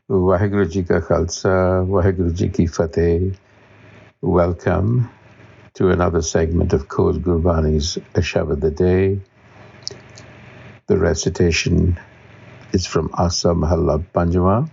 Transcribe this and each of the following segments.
Waheguru Ji Ka Khalsa, Waheguru Ji Ki Fateh. Welcome to another segment of Code Gurbani's a-sabad-a-day. The recitation is from Asa Mahalla Panjwa,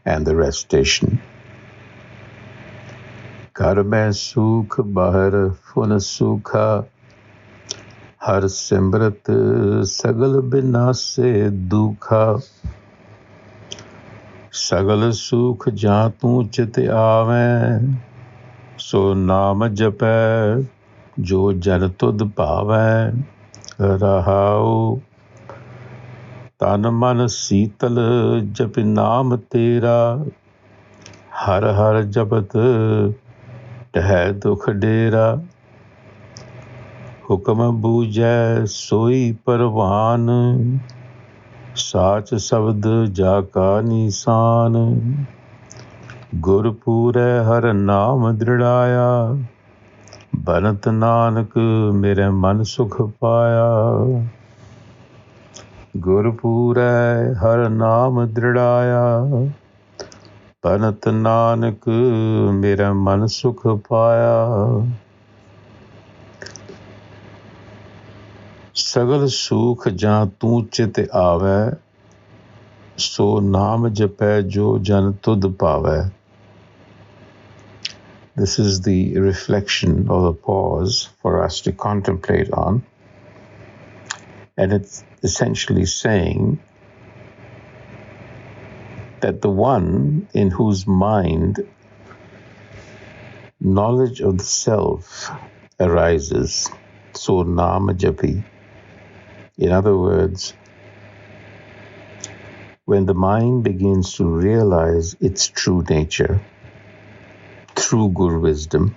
and the recitation: Ghar Mah Sukh Bahar Phun Sukha, Har Simrat Sagal Binase Dukha, Sagal Sukh Jatu Chit Ave, So Naam Japੈ Jo Jan Tud Pavੈ, Rahau Tan Man Seetal Jap Naam Tera, Har Har Japat Tehੈ Dukh Dera, Hukam Bujੈ Soi Parvan, Saach Sabad Ja Ka Nisan, Gur Purੈ Har Naam Dridaya, Banat Nanak Mere Man Sukh Paya. Gur Purੈ Har Naam Dridaya, Banat Nanak Mere Man Sukh Paya. Sagal Sukh Jan Tu Chit Ave, So Naam Japੈ Jo Jan Tud Pavੈ. This is the reflection or the pause for us to contemplate on. And it's essentially saying that the one in whose mind knowledge of the self arises, so Naam Japi. In other words, when the mind begins to realize its true nature through Guru wisdom,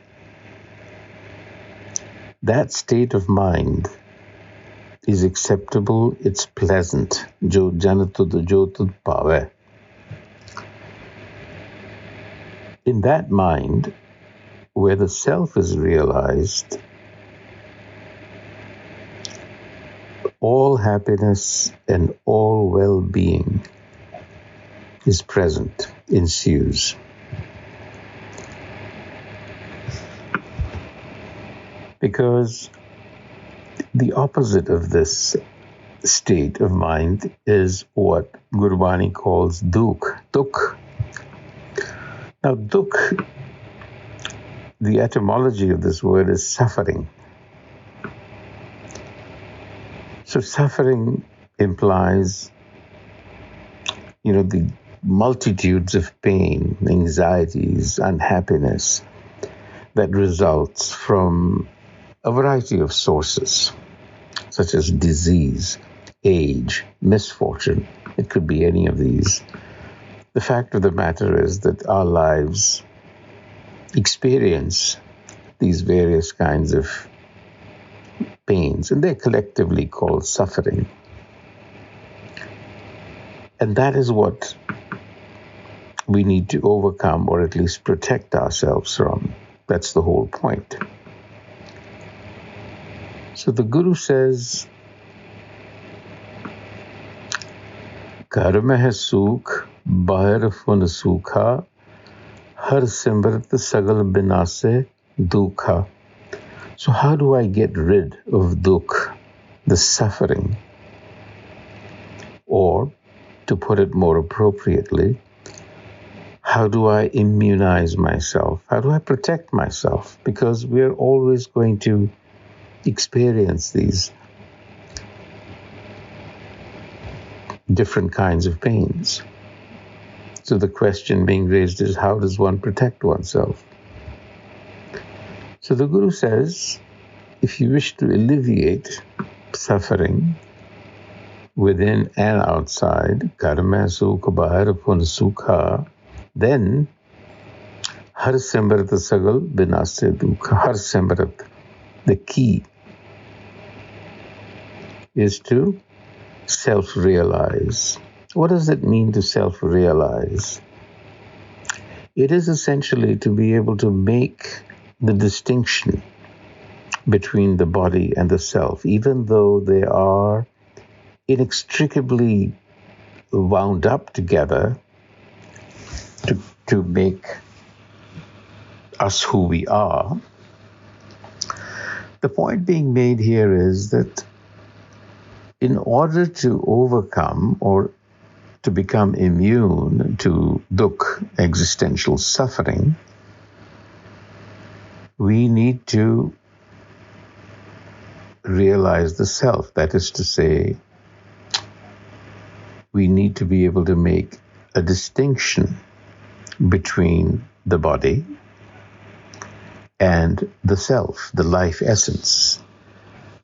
that state of mind is acceptable, it's pleasant. Jo Janatud Jotud Pavẹ. In that mind, where the self is realized, all happiness and all well-being is present, ensues. Because the opposite of this state of mind is what Gurbani calls dukh. Dukh. Now, dukh, the etymology of this word is suffering. So suffering implies, the multitudes of pain, anxieties, unhappiness that results from a variety of sources, such as disease, age, misfortune. It could be any of these. The fact of the matter is that our lives experience these various kinds of pains, and they're collectively called suffering. And that is what we need to overcome, or at least protect ourselves from. That's the whole point. So the Guru says, Ghar Mah Sukh Bahar Phun Sukha, Har Simrat Sagal Binase Dukha. So how do I get rid of dukh, the suffering? Or, to put it more appropriately, how do I immunize myself? How do I protect myself? Because we're always going to experience these different kinds of pains. So the question being raised is, how does one protect oneself? So the Guru says, if you wish to alleviate suffering within and outside, Ghar Mah Sukh Bahar Phun Sukha, then Har Simrat Sagal Binase Dukha. Har Simrat, the key is to self-realize. What does it mean to self-realize? It is essentially to be able to make the distinction between the body and the self, even though they are inextricably wound up together to make us who we are. The point being made here is that in order to overcome or to become immune to dukh, existential suffering, we need to realize the self. That is to say, we need to be able to make a distinction between the body and the self, the life essence.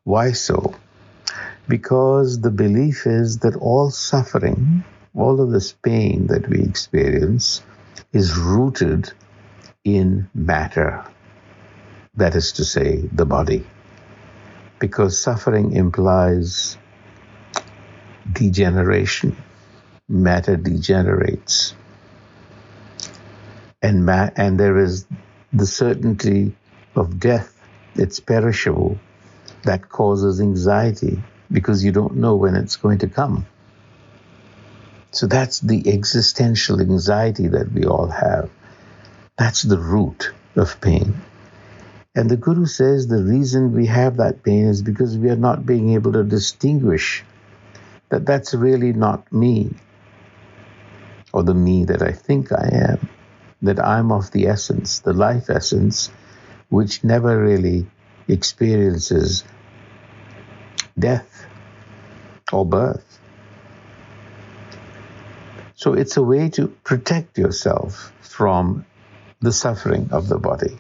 Why so? Because the belief is that all suffering, all of this pain that we experience is rooted in matter. That is to say, the body. Because suffering implies degeneration. Matter degenerates. And there is the certainty of death. It's perishable. That causes anxiety because you don't know when it's going to come. So that's the existential anxiety that we all have. That's the root of pain. And the Guru says the reason we have that pain is because we are not being able to distinguish that that's really not me, or the me that I think I am, that I'm of the essence, the life essence, which never really experiences death or birth. So it's a way to protect yourself from the suffering of the body.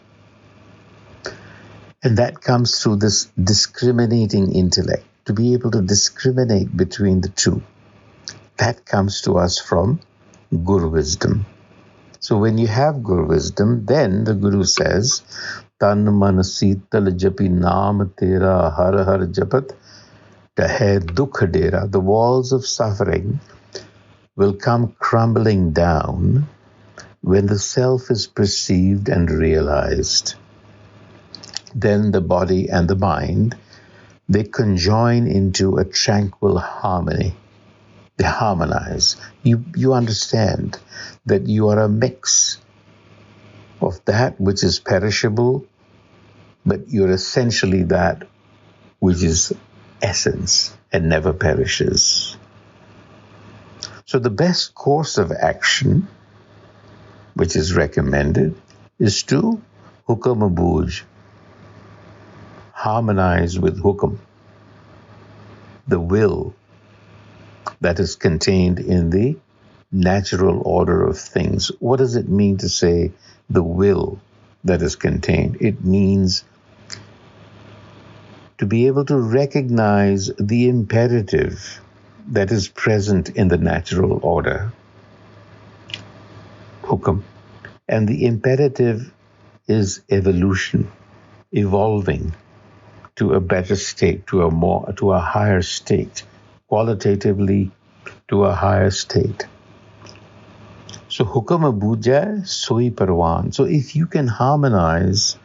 And that comes through this discriminating intellect, to be able to discriminate between the two. That comes to us from Guru wisdom. So when you have Guru wisdom, then the Guru says, Tan man seetal japi naam tera har har japat tahe dukh dera. The walls of suffering will come crumbling down when the self is perceived and realized. Then the body and the mind, they conjoin into a tranquil harmony. They harmonize. You understand that you are a mix of that which is perishable, but you're essentially that which is essence and never perishes. So the best course of action, which is recommended, is to hukam abuj, harmonize with hukam, the will that is contained in the natural order of things. What does it mean to say the will that is contained? It means to be able to recognize the imperative that is present in the natural order, hukam. And the imperative is evolution, evolving to a better state, to a higher state, qualitatively to a higher state. So hukam abuja soi parwan. So if you can harmonize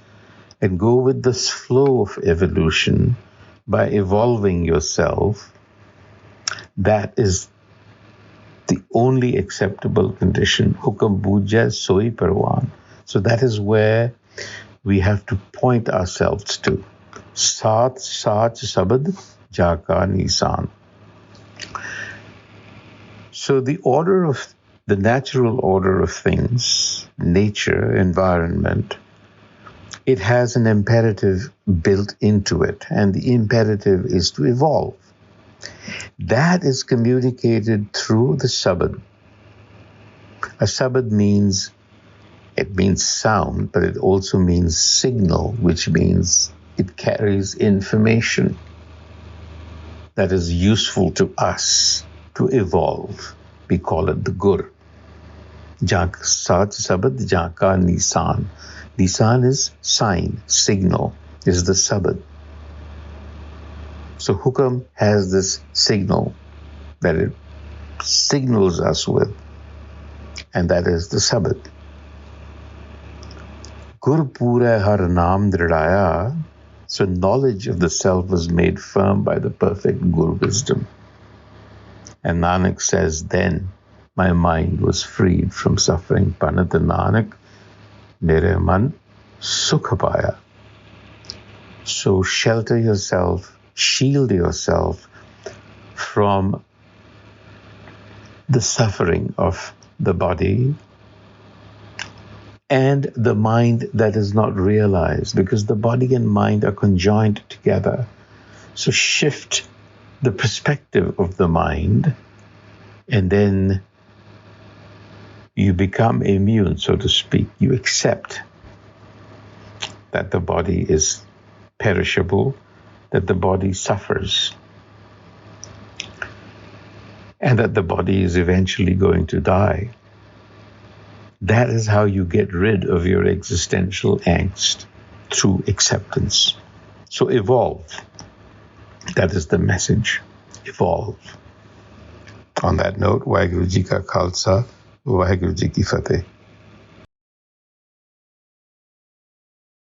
and go with this flow of evolution by evolving yourself, that is the only acceptable condition. Hukam buja soi parwan. So that is where we have to point ourselves to. Sat a-sabad-a-day nisan. So the natural order of things, nature, environment, it has an imperative built into it, and the imperative is to evolve. That is communicated through the sabad. A sabad means sound, but it also means signal, which means it carries information that is useful to us to evolve. We call it the gur. Sat sabad jaka nisan. Nisan is sign, signal, is the sabad. So hukam has this signal that it signals us with, and that is the sabad. Gur pura har naam dridaya. So knowledge of the self was made firm by the perfect Guru wisdom. And Nanak says, then my mind was freed from suffering. Panat Nanak, mere man sukh paya. So shelter yourself, shield yourself from the suffering of the body and the mind that is not realized, because the body and mind are conjoined together. So shift the perspective of the mind, and then you become immune, so to speak. You accept that the body is perishable, that the body suffers, and that the body is eventually going to die. That is how you get rid of your existential angst, through acceptance. So evolve. That is the message. Evolve. On that note, Waheguru Ji Ka Khalsa, Waheguru Ji Ki Fateh.